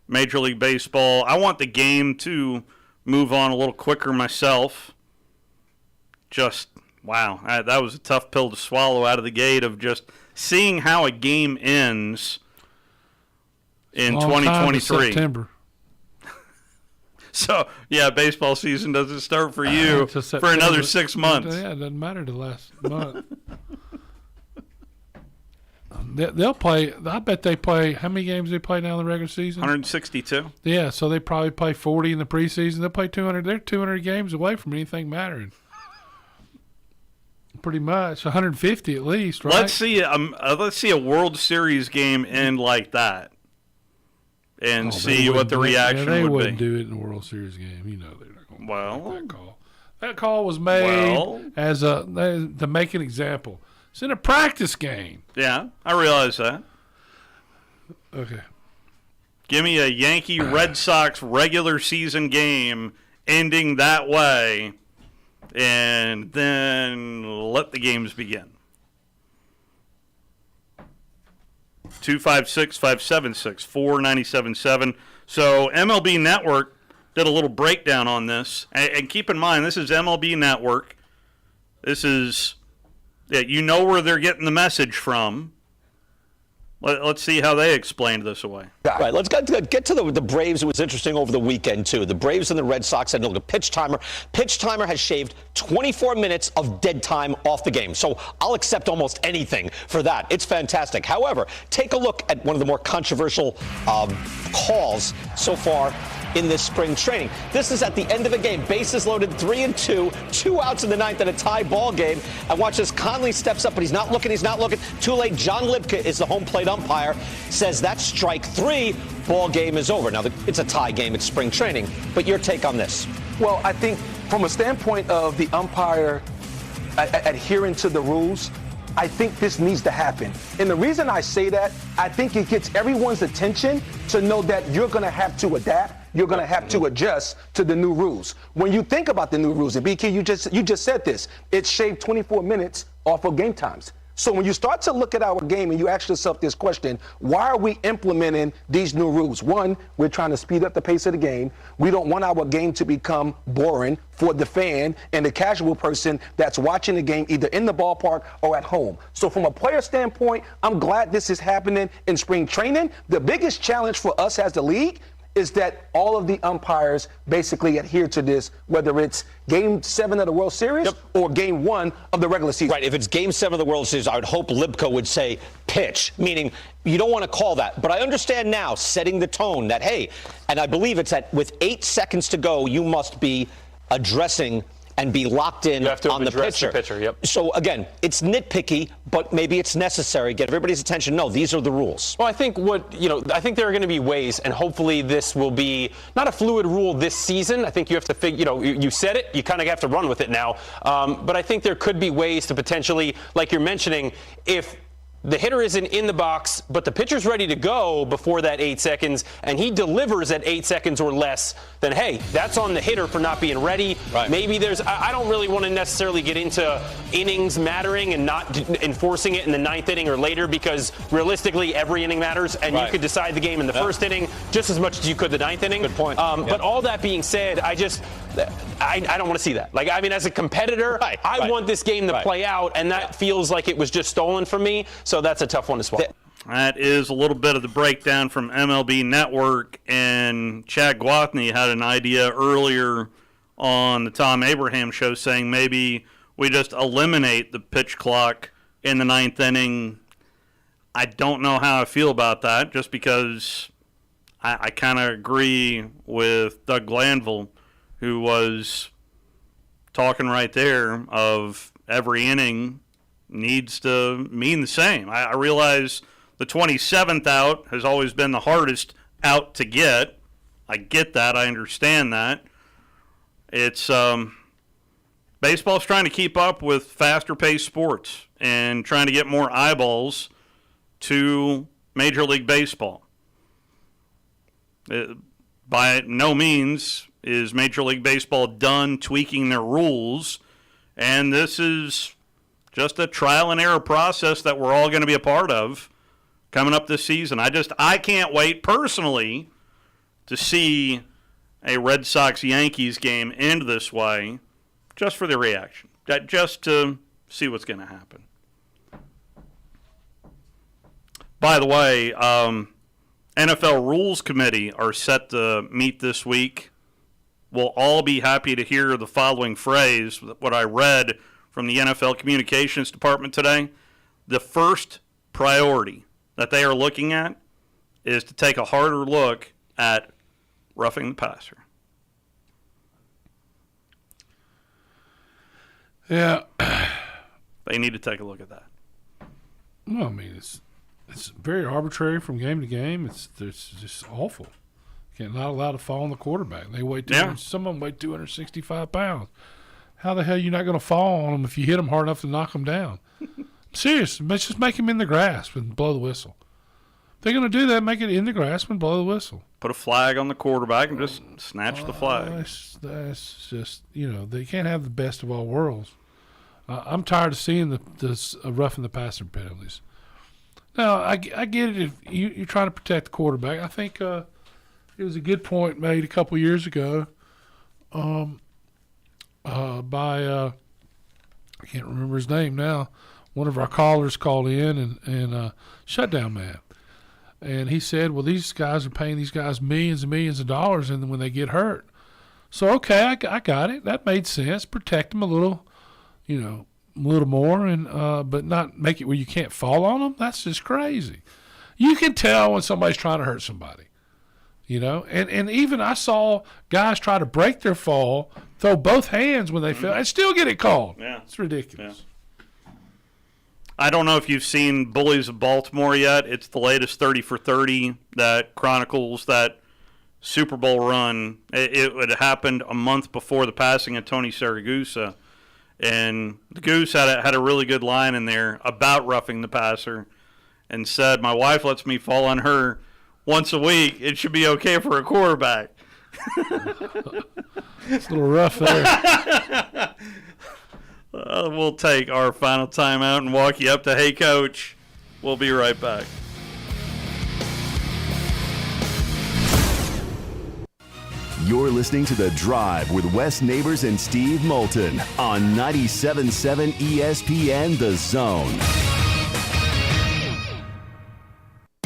Major League Baseball, I want the game to move on a little quicker myself. Just, wow, that was a tough pill to swallow out of the gate of just seeing how a game ends in 2023. September. So, yeah, baseball season doesn't start for you for another 6 months. Yeah, it doesn't matter the last month. They'll play. I bet they play. How many games they play now in the regular season? 162. Yeah, so they probably play 40 in the preseason. They'll play 200. They're 200 games away from anything mattering. Pretty much 150 at least, right? Let's see a World Series game end like that, and see what the reaction would be. They wouldn't do it in a World Series game. They're not going to make that call. That call was made to make an example. It's in a practice game. Yeah, I realize that. Okay. Give me a Yankee Red Sox regular season game ending that way, and then let the games begin. 256-576-4977. So MLB Network did a little breakdown on this. And keep in mind, this is MLB Network. This is... Yeah, you know where they're getting the message from. Let's see how they explained this away. Right, let's get to the Braves. It was interesting over the weekend, too. The Braves and the Red Sox had to look at pitch timer. Pitch timer has shaved 24 minutes of dead time off the game. So I'll accept almost anything for that. It's fantastic. However, take a look at one of the more controversial calls so far in this spring training. This is at the end of a game. Bases loaded 3-2, 2 outs in the ninth and a tie ball game. And watch as Conley steps up, but he's not looking. Too late. John Libka is the home plate umpire, says that's strike 3. Ball game is over. Now, it's a tie game. It's spring training. But your take on this? Well, I think from a standpoint of the umpire adhering to the rules, I think this needs to happen. And the reason I say that, I think it gets everyone's attention to know that you're going to have to adapt. You're going to have to adjust to the new rules. When you think about the new rules, and BK, you just said this, it shaved 24 minutes off of game times. So when you start to look at our game and you ask yourself this question, why are we implementing these new rules? One, we're trying to speed up the pace of the game. We don't want our game to become boring for the fan and the casual person that's watching the game either in the ballpark or at home. So from a player standpoint, I'm glad this is happening in spring training. The biggest challenge for us as the league is that all of the umpires basically adhere to this, whether it's Game 7 of the World Series or Game 1 of the regular season. Right. If it's Game 7 of the World Series, I would hope Libka would say pitch, meaning you don't want to call that. But I understand now, setting the tone that, hey, and I believe it's that with 8 seconds to go, you must be addressing and be locked in on the pitcher. Yep. So again, it's nitpicky, but maybe it's necessary. Get everybody's attention. No, these are the rules. Well, I think I think there are going to be ways, and hopefully this will be not a fluid rule this season. I think you have to figure, you said it, you kind of have to run with it now. But I think there could be ways to potentially, like you're mentioning, if the hitter isn't in the box, but the pitcher's ready to go before that 8 seconds, and he delivers at 8 seconds or less, then hey, that's on the hitter for not being ready. Right. Maybe I don't really want to necessarily get into innings mattering and not enforcing it in the 9th inning or later, because realistically every inning matters, and you could decide the game in the first inning just as much as you could the 9th inning. Good point. But all that being said, I don't want to see that. Like, I mean, as a competitor, I want this game to play out, and that feels like it was just stolen from me. So that's a tough one to swallow. That is a little bit of the breakdown from MLB Network, and Chad Guathney had an idea earlier on the Tom Abraham show saying maybe we just eliminate the pitch clock in the 9th inning. I don't know how I feel about that, just because I kind of agree with Doug Glanville, who was talking right there of every inning needs to mean the same. I realize the 27th out has always been the hardest out to get. I get that. I understand that. It's baseball's trying to keep up with faster-paced sports and trying to get more eyeballs to Major League Baseball. By no means is Major League Baseball done tweaking their rules, and this is just a trial and error process that we're all going to be a part of coming up this season. I can't wait personally to see a Red Sox-Yankees game end this way, just for the reaction, just to see what's going to happen. By the way, NFL Rules Committee are set to meet this week. We'll all be happy to hear the following phrase, what I read from the NFL Communications Department today. The first priority that they are looking at is to take a harder look at roughing the passer. Yeah. They need to take a look at that. Well, I mean, it's very arbitrary from game to game. It's just awful. Not allowed to fall on the quarterback. They weigh some of them weigh 265 pounds. How the hell are you not going to fall on them if you hit them hard enough to knock them down? I'm serious. Let's just make them in the grass and blow the whistle. If they're going to do that, make it in the grass and blow the whistle. Put a flag on the quarterback and just snatch the flag. That's just, they can't have the best of all worlds. I'm tired of seeing the roughing the passer penalties. Now, I get it if you're trying to protect the quarterback. I think it was a good point made a couple years ago by I can't remember his name now. One of our callers called in and shutdown man, and he said, "Well, these guys are paying these guys millions and millions of dollars, and when they get hurt, so okay, I got it. That made sense. Protect them a little, a little more, and but not make it where you can't fall on them. That's just crazy. You can tell when somebody's trying to hurt somebody." And even I saw guys try to break their fall, throw both hands when they fell, and still get it called. Yeah. It's ridiculous. Yeah. I don't know if you've seen Bullies of Baltimore yet. It's the latest 30 for 30 that chronicles that Super Bowl run. It had happened a month before the passing of Tony Siragusa. And the Goose had a really good line in there about roughing the passer and said, "My wife lets me fall on her once a week. It should be okay for a quarterback." It's a little rough there. We'll take our final timeout and walk you up to Hey Coach. We'll be right back. You're listening to The Drive with Wes Neighbors and Steve Moulton on 97.7 ESPN The Zone.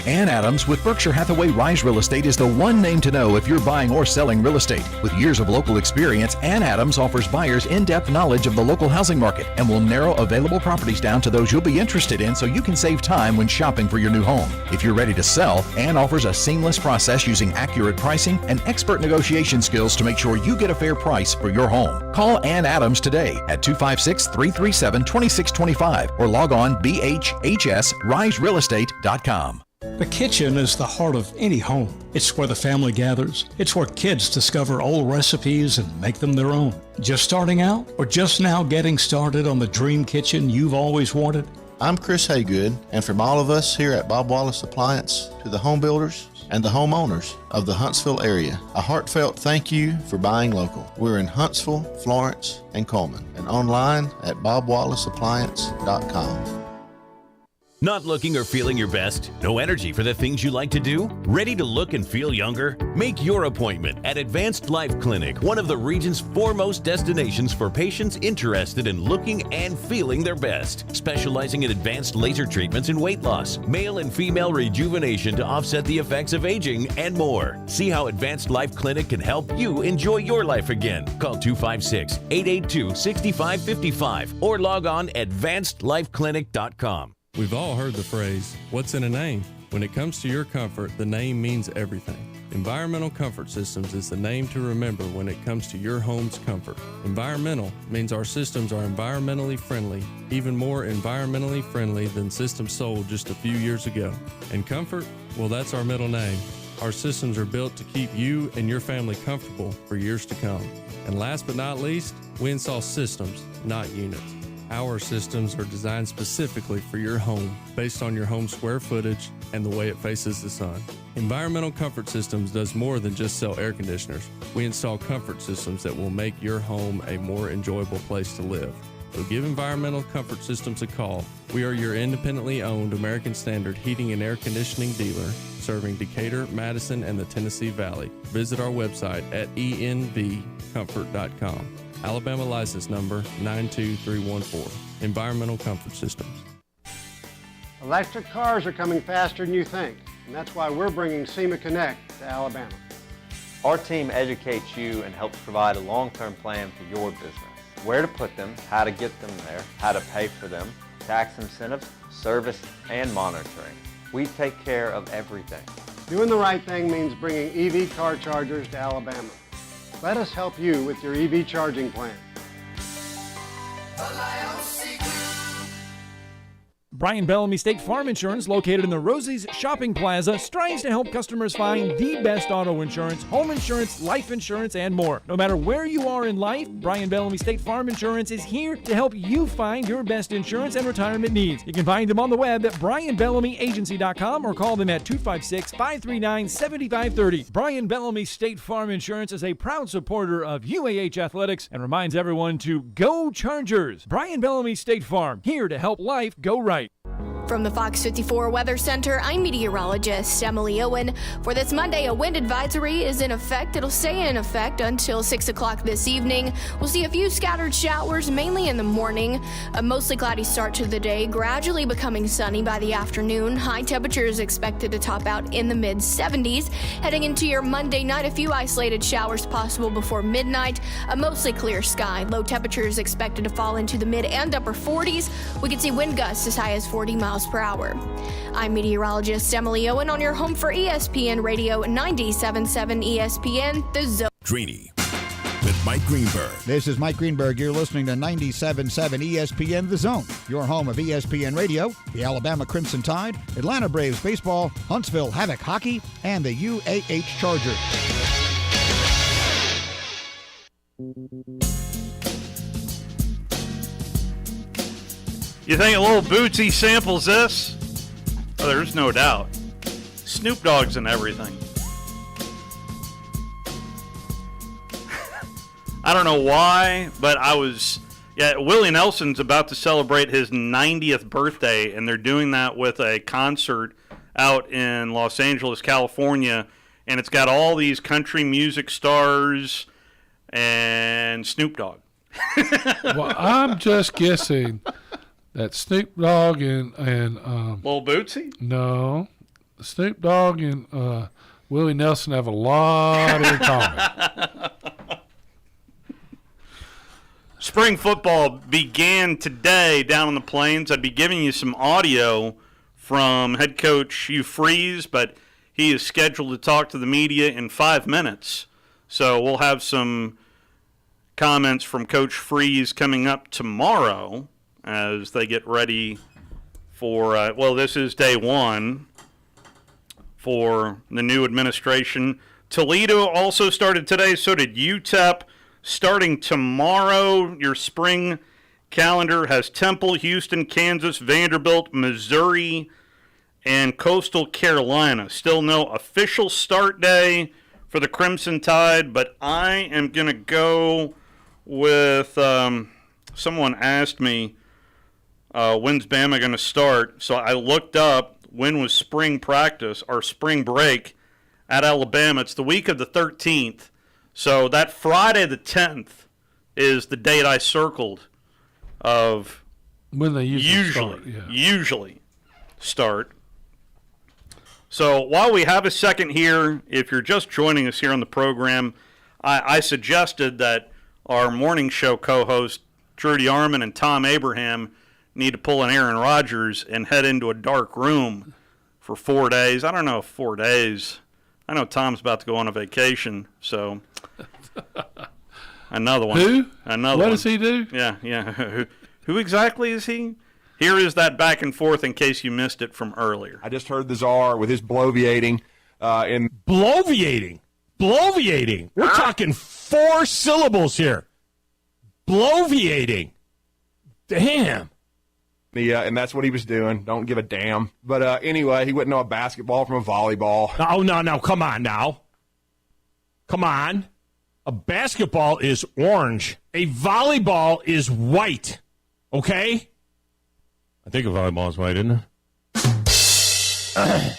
Ann Adams with Berkshire Hathaway Rise Real Estate is the one name to know if you're buying or selling real estate. With years of local experience, Ann Adams offers buyers in-depth knowledge of the local housing market and will narrow available properties down to those you'll be interested in so you can save time when shopping for your new home. If you're ready to sell, Ann offers a seamless process using accurate pricing and expert negotiation skills to make sure you get a fair price for your home. Call Ann Adams today at 256-337-2625 or log on bhhsriserealestate.com. The kitchen is the heart of any home. It's where the family gathers. It's where kids discover old recipes and make them their own. Just starting out or just now getting started on the dream kitchen you've always wanted? I'm Chris Haygood, and from all of us here at Bob Wallace Appliance to the home builders and the homeowners of the Huntsville area, a heartfelt thank you for buying local. We're in Huntsville, Florence, and Coleman, and online at bobwallaceappliance.com. Not looking or feeling your best? No energy for the things you like to do? Ready to look and feel younger? Make your appointment at Advanced Life Clinic, one of the region's foremost destinations for patients interested in looking and feeling their best. Specializing in advanced laser treatments and weight loss, male and female rejuvenation to offset the effects of aging, and more. See how Advanced Life Clinic can help you enjoy your life again. Call 256-882-6555 or log on advancedlifeclinic.com. We've all heard the phrase, what's in a name? When it comes to your comfort, the name means everything. Environmental Comfort Systems is the name to remember when it comes to your home's comfort. Environmental means our systems are environmentally friendly, even more environmentally friendly than systems sold just a few years ago. And comfort? Well, that's our middle name. Our systems are built to keep you and your family comfortable for years to come. And last but not least, we install systems, not units. Our systems are designed specifically for your home, based on your home square footage and the way it faces the sun. Environmental Comfort Systems does more than just sell air conditioners. We install comfort systems that will make your home a more enjoyable place to live. So give Environmental Comfort Systems a call. We are your independently owned American Standard heating and air conditioning dealer, serving Decatur, Madison, and the Tennessee Valley. Visit our website at envcomfort.com. Alabama license number 92314. Environmental Comfort Systems. Electric cars are coming faster than you think, and that's why we're bringing SEMA Connect to Alabama. Our team educates you and helps provide a long-term plan for your business. Where to put them, how to get them there, how to pay for them, tax incentives, service, and monitoring. We take care of everything. Doing the right thing means bringing EV car chargers to Alabama. Let us help you with your EV charging plan. Brian Bellamy State Farm Insurance, located in the Rosie's Shopping Plaza, strives to help customers find the best auto insurance, home insurance, life insurance, and more. No matter where you are in life, Brian Bellamy State Farm Insurance is here to help you find your best insurance and retirement needs. You can find them on the web at brianbellamyagency.com or call them at 256-539-7530. Brian Bellamy State Farm Insurance is a proud supporter of UAH Athletics and reminds everyone to go Chargers. Brian Bellamy State Farm, here to help life go right. From the Fox 54 Weather Center, I'm meteorologist Emily Owen. For this Monday, a wind advisory is in effect. It'll stay in effect until 6 o'clock this evening. We'll see a few scattered showers, mainly in the morning. A mostly cloudy start to the day, gradually becoming sunny by the afternoon. High temperatures expected to top out in the mid-70s. Heading into your Monday night, a few isolated showers possible before midnight. A mostly clear sky. Low temperatures expected to fall into the mid and upper 40s. We could see wind gusts as high as 40 miles per hour. I'm meteorologist Emily Owen on your home for ESPN Radio 97.7 ESPN, The Zone. Greeny with Mike Greenberg. This is Mike Greenberg. You're listening to 97.7 ESPN, The Zone, your home of ESPN Radio, the Alabama Crimson Tide, Atlanta Braves baseball, Huntsville Havoc hockey, and the UAH Chargers. You think a little Bootsy samples this? Oh, there's no doubt. Snoop Dogg's in everything. I don't know why, but Willie Nelson's about to celebrate his 90th birthday, and they're doing that with a concert out in Los Angeles, California, and it's got all these country music stars and Snoop Dogg. Well, I'm just guessing that Snoop Dogg and Lil Bootsy? No, Snoop Dogg and Willie Nelson have a lot in common. Spring football began today down on the Plains. I'd be giving you some audio from head coach Hugh Freeze, but he is scheduled to talk to the media in 5 minutes. So we'll have some comments from Coach Freeze coming up tomorrow as they get ready for, this is day one for the new administration. Toledo also started today, so did UTEP. Starting tomorrow, your spring calendar has Temple, Houston, Kansas, Vanderbilt, Missouri, and Coastal Carolina. Still no official start day for the Crimson Tide, but I am going to go with someone asked me, when's Bama going to start? So I looked up when was spring practice or spring break at Alabama. It's the week of the 13th. So that Friday the 10th is the date I circled of when they usually start. So while we have a second here, if you're just joining us here on the program, I suggested that our morning show co-host Trudy Arman and Tom Abraham need to pull an Aaron Rodgers and head into a dark room for 4 days. I don't know if 4 days. I know Tom's about to go on a vacation, so another one. Who? Another what one. Does he do? Yeah. Who exactly is he? Here is that back and forth in case you missed it from earlier. I just heard the czar with his bloviating. Bloviating? We're talking 4 syllables here. Bloviating. Damn. And that's what he was doing. Don't give a damn. But anyway, he wouldn't know a basketball from a volleyball. No. Come on now. Come on. A basketball is orange. A volleyball is white. Okay? I think a volleyball is white, isn't it?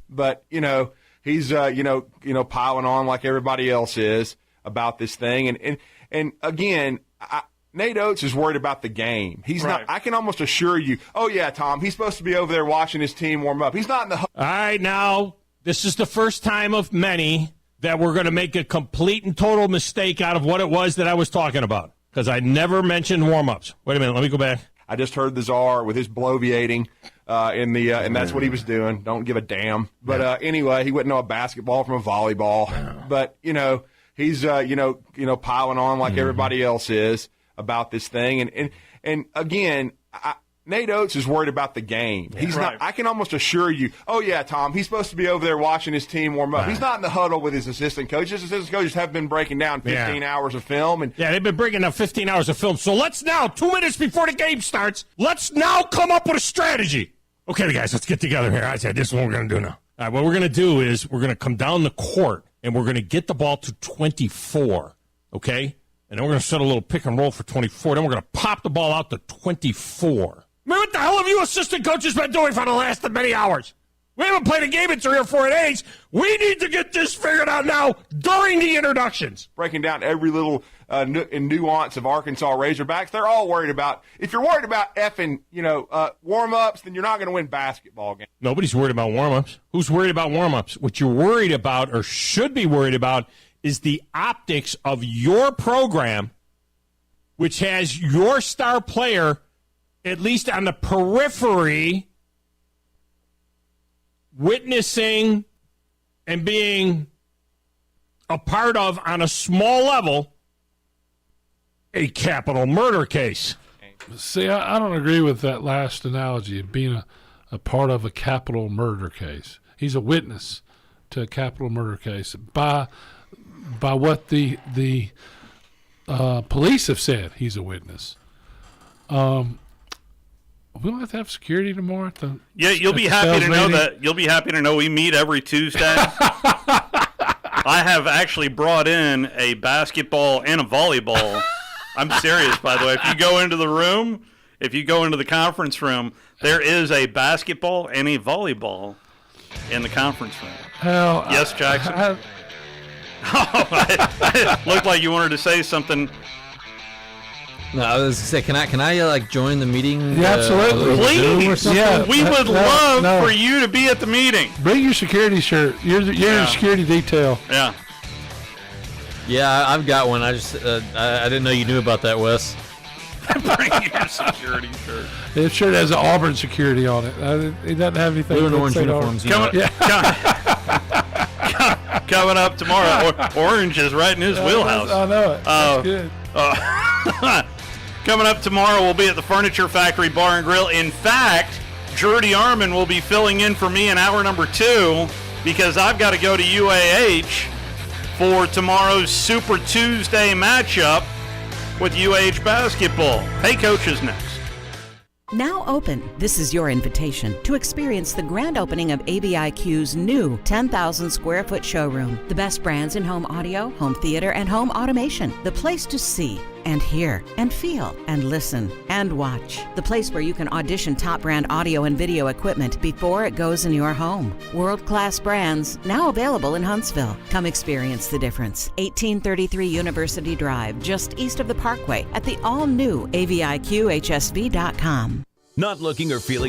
But, he's, piling on like everybody else is about this thing. And again, Nate Oates is worried about the game. He's not. I can almost assure you. Oh yeah, Tom. He's supposed to be over there watching his team warm up. He's not in the. All right, now this is the first time of many that we're going to make a complete and total mistake out of what it was that I was talking about because I never mentioned warm-ups. Wait a minute. Let me go back. I just heard the czar with his bloviating and that's what he was doing. Don't give a damn. But anyway, he wouldn't know a basketball from a volleyball. But he's piling on like everybody else is about this thing. And again, Nate Oates is worried about the game. He's not. I can almost assure you. Oh yeah, Tom. He's supposed to be over there watching his team warm up. He's not in the huddle with his assistant coaches. His assistant coaches have been breaking down 15 hours of film. And they've been breaking down 15 hours of film. So let's now, 2 minutes before the game starts, let's now come up with a strategy. Okay, guys, let's get together here. I said, this is what we're going to do now. All right, what we're going to do is we're going to come down the court and we're going to get the ball to 24. Okay. And then we're going to set a little pick and roll for 24. Then we're going to pop the ball out to 24. I mean, what the hell have you assistant coaches been doing for the last many hours? We haven't played a game in 3 or 4 days. We need to get this figured out now during the introductions. Breaking down every little nuance of Arkansas Razorbacks. They're all worried about, if you're worried about effing, warm-ups, then you're not going to win basketball games. Nobody's worried about warm-ups. Who's worried about warm-ups? What you're worried about or should be worried about is the optics of your program, which has your star player, at least on the periphery, witnessing and being a part of, on a small level, a capital murder case. See, I don't agree with that last analogy of being a part of a capital murder case. He's a witness to a capital murder case by what the police have said. He's a witness. We don't have to have security tomorrow. You'll be happy to know that. You'll be happy to know we meet every Tuesday. I have actually brought in a basketball and a volleyball. I'm serious, by the way. If you go into the room, if you go into the conference room, there is a basketball and a volleyball in the conference room. Hell, yes, Jackson? It looked like you wanted to say something. No, I was gonna say, can I like join the meeting? Yeah, absolutely. Please. Yeah, we would love for you to be at the meeting. Bring your security shirt. You're in security detail. Yeah. Yeah, I've got one. I just I didn't know you knew about that, Wes. Bring your security shirt. His shirt has an Auburn security on it. It doesn't have anything. Blue and orange uniforms. Coming up tomorrow. Orange is right in his wheelhouse. I know it. That's good. Coming up tomorrow, we'll be at the Furniture Factory Bar and Grill. In fact, Jordy Arman will be filling in for me in hour number 2 because I've got to go to UAH for tomorrow's Super Tuesday matchup with UAH basketball. Hey, Coach is next. Now open, this is your invitation to experience the grand opening of AVIQ's new 10,000 square foot showroom. The best brands in home audio, home theater, and home automation. The place to see and hear and feel and listen and watch. The place where you can audition top brand audio and video equipment before it goes in your home. World-class brands now available in Huntsville. Come experience the difference. 1833 University Drive, just east of the Parkway at the all-new AVIQHSV.com. Not looking or feeling